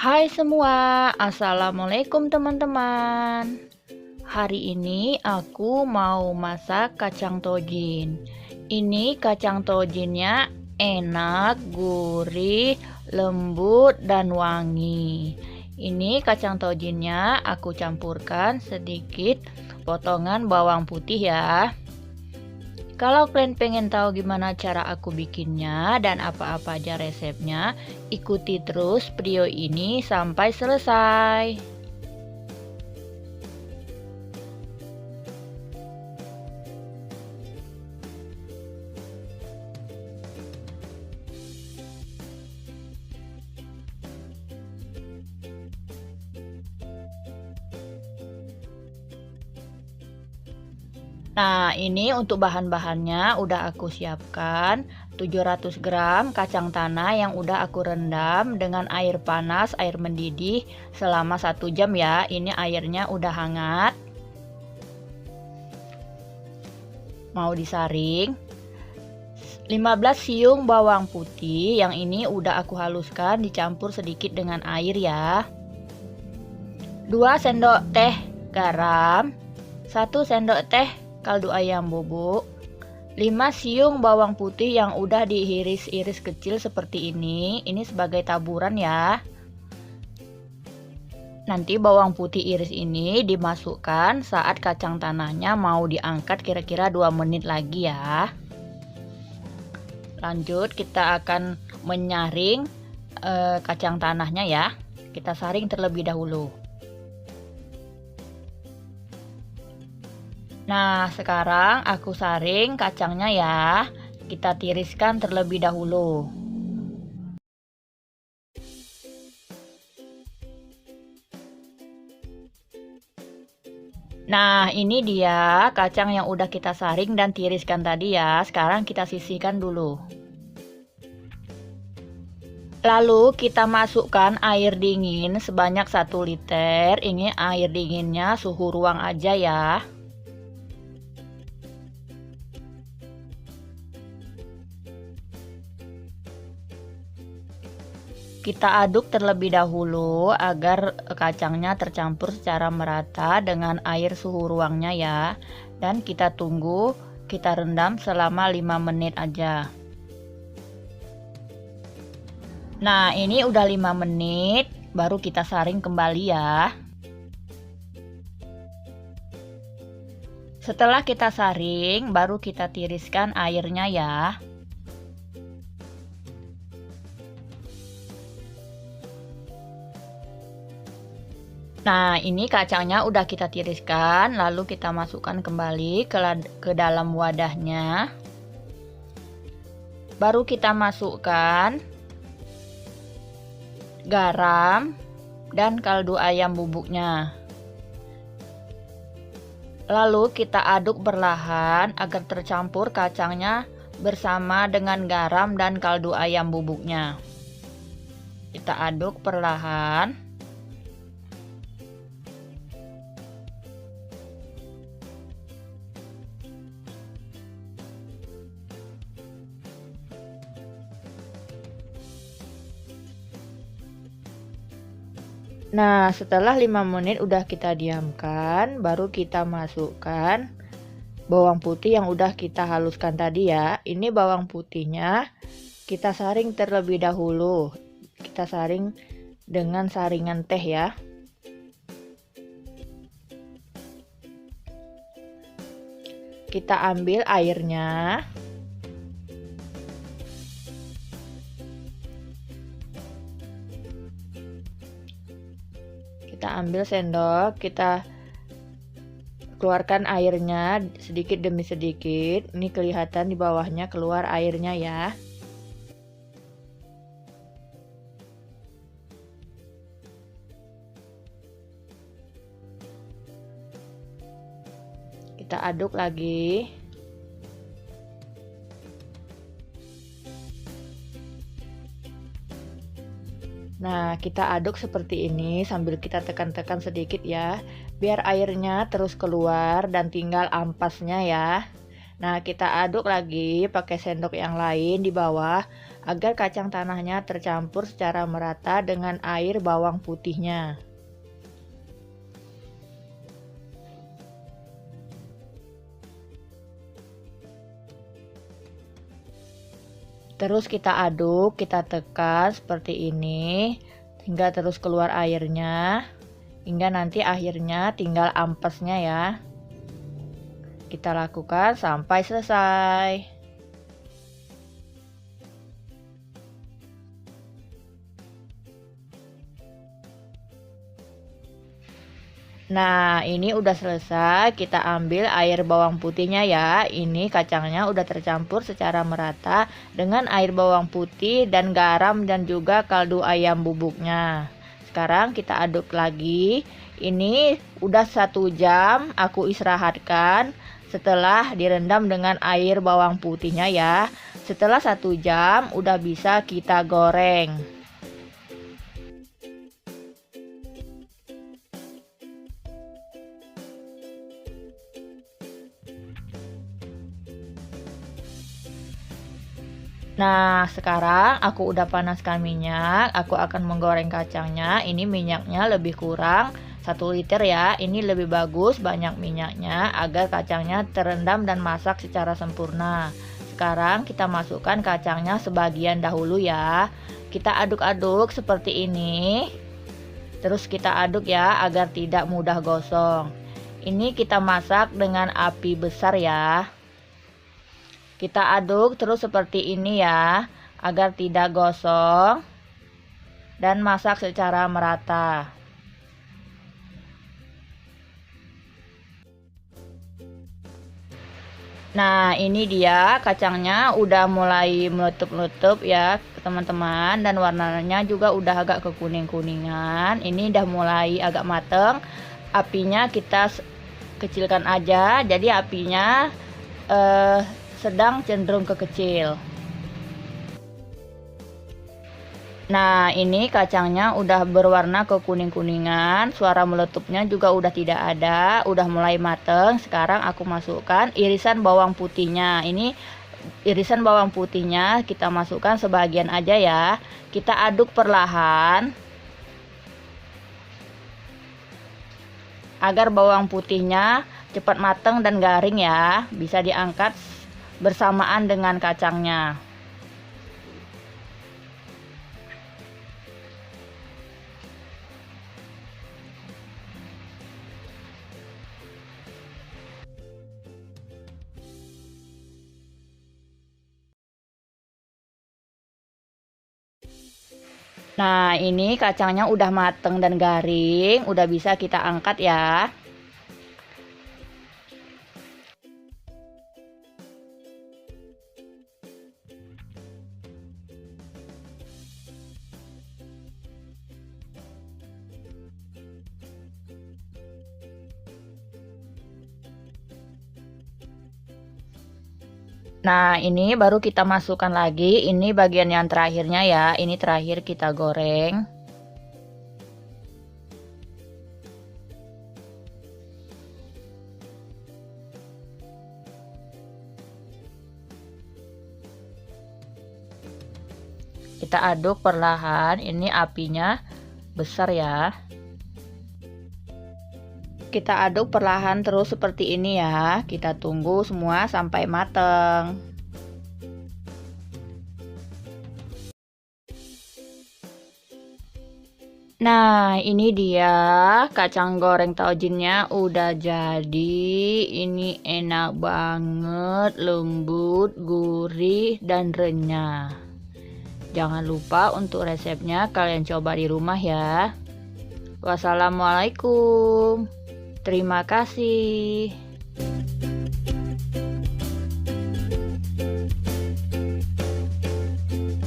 Hai semua, assalamualaikum teman-teman. Hari ini aku mau masak kacang tojin. Ini kacang tojinnya enak, gurih, lembut, dan wangi. Ini kacang tojinnya aku campurkan sedikit potongan bawang putih ya. Kalau kalian pengen tahu gimana cara aku bikinnya dan apa-apa aja resepnya, ikuti terus video ini sampai selesai. Nah, ini untuk bahan-bahannya udah aku siapkan. 700 gram kacang tanah yang udah aku rendam dengan air panas, air mendidih selama 1 jam ya. Ini airnya udah hangat. Mau disaring. 15 siung bawang putih yang ini udah aku haluskan dicampur sedikit dengan air ya. 2 sendok teh garam, 1 sendok teh kaldu ayam bubuk, 5 siung bawang putih yang udah diiris-iris kecil seperti ini sebagai taburan ya. Nanti bawang putih iris ini dimasukkan saat kacang tanahnya mau diangkat kira-kira 2 menit lagi ya. Lanjut kita akan menyaring kacang tanahnya ya. Kita saring terlebih dahulu. Nah, sekarang aku saring kacangnya ya. Kita tiriskan terlebih dahulu. Nah, ini dia kacang yang udah kita saring dan tiriskan tadi ya. Sekarang kita sisihkan dulu. Lalu kita masukkan air dingin sebanyak 1 liter. Ini air dinginnya suhu ruang aja ya. Kita aduk terlebih dahulu agar kacangnya tercampur secara merata dengan air suhu ruangnya ya. Dan kita tunggu, kita rendam selama 5 menit aja. Nah, ini udah 5 menit, baru kita saring kembali ya. Setelah kita saring, baru kita tiriskan airnya ya. Nah, ini kacangnya udah kita tiriskan, lalu kita masukkan kembali ke dalam wadahnya. Baru kita masukkan garam dan kaldu ayam bubuknya. Lalu kita aduk perlahan agar tercampur kacangnya bersama dengan garam dan kaldu ayam bubuknya. Kita aduk perlahan. Nah, setelah 5 menit udah kita diamkan, baru kita masukkan bawang putih yang udah kita haluskan tadi ya. Ini bawang putihnya kita saring terlebih dahulu. Kita saring dengan saringan teh ya. Kita ambil airnya. Kita ambil sendok, kita keluarkan airnya sedikit demi sedikit. Ini kelihatan di bawahnya keluar airnya ya. Kita aduk lagi. Nah, kita aduk seperti ini sambil kita tekan-tekan sedikit ya, biar airnya terus keluar dan tinggal ampasnya ya. Nah, kita aduk lagi pakai sendok yang lain di bawah agar kacang tanahnya tercampur secara merata dengan air bawang putihnya. Terus kita aduk, kita tekan seperti ini hingga terus keluar airnya, hingga nanti akhirnya tinggal ampasnya ya. Kita lakukan sampai selesai. Nah, ini udah selesai. Kita ambil air bawang putihnya ya. Ini kacangnya udah tercampur secara merata dengan air bawang putih dan garam dan juga kaldu ayam bubuknya. Sekarang kita aduk lagi. Ini udah 1 jam aku istirahatkan setelah direndam dengan air bawang putihnya ya. Setelah 1 jam udah bisa kita goreng. Nah, sekarang aku udah panaskan minyak. Aku akan menggoreng kacangnya. Ini minyaknya lebih kurang 1 liter ya. Ini lebih bagus banyak minyaknya agar kacangnya terendam dan masak secara sempurna. Sekarang kita masukkan kacangnya sebagian dahulu ya. Kita aduk-aduk seperti ini. Terus kita aduk ya agar tidak mudah gosong. Ini kita masak dengan api besar ya. Kita aduk terus seperti ini ya, agar tidak gosong dan masak secara merata. Nah, ini dia kacangnya udah mulai meletup-letup ya, teman-teman, dan warnanya juga udah agak kekuning-kuningan. Ini udah mulai agak mateng. Apinya kita kecilkan aja, jadi apinya sedang cenderung ke kecil. Nah, ini kacangnya udah berwarna kekuning-kuningan, suara meletupnya juga udah tidak ada, udah mulai mateng. Sekarang aku masukkan irisan bawang putihnya. Ini irisan bawang putihnya kita masukkan sebagian aja ya. Kita aduk perlahan agar bawang putihnya cepat mateng dan garing ya. Bisa diangkat bersamaan dengan kacangnya. Nah, ini kacangnya udah mateng dan garing, udah bisa kita angkat ya. Nah, ini baru kita masukkan lagi. Ini bagian yang terakhirnya ya. Ini terakhir kita goreng. Kita aduk perlahan. Ini apinya besar ya. Kita aduk perlahan terus seperti ini ya. Kita tunggu semua sampai mateng. Nah, ini dia kacang goreng taujinnya udah jadi. Ini enak banget, lembut, gurih, dan renyah. Jangan lupa untuk resepnya kalian coba di rumah ya. Wassalamualaikum. Terima kasih.